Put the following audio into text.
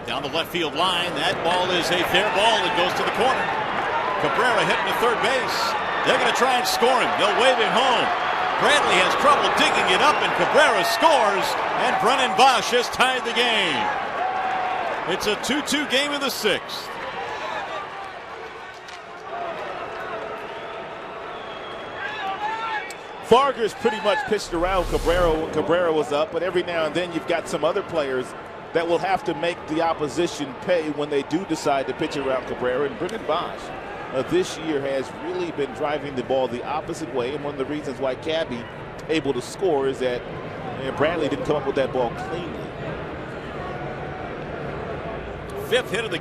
Down the left field line. That ball is a fair ball. It goes to the corner. Cabrera hitting to third base. They're going to try and score him. They'll wave him home. Bradley has trouble digging it up, and Cabrera scores, and Brennan Boesch has tied the game. It's a 2-2 game in the sixth. Farger's pretty much pitched around Cabrera was up, but every now and then you've got some other players that will have to make the opposition pay when they do decide to pitch around Cabrera. And Brennan Boesch this year has really been driving the ball the opposite way, and one of the reasons why Cabby able to score is that Bradley didn't come up with that ball cleanly. Fifth hit of the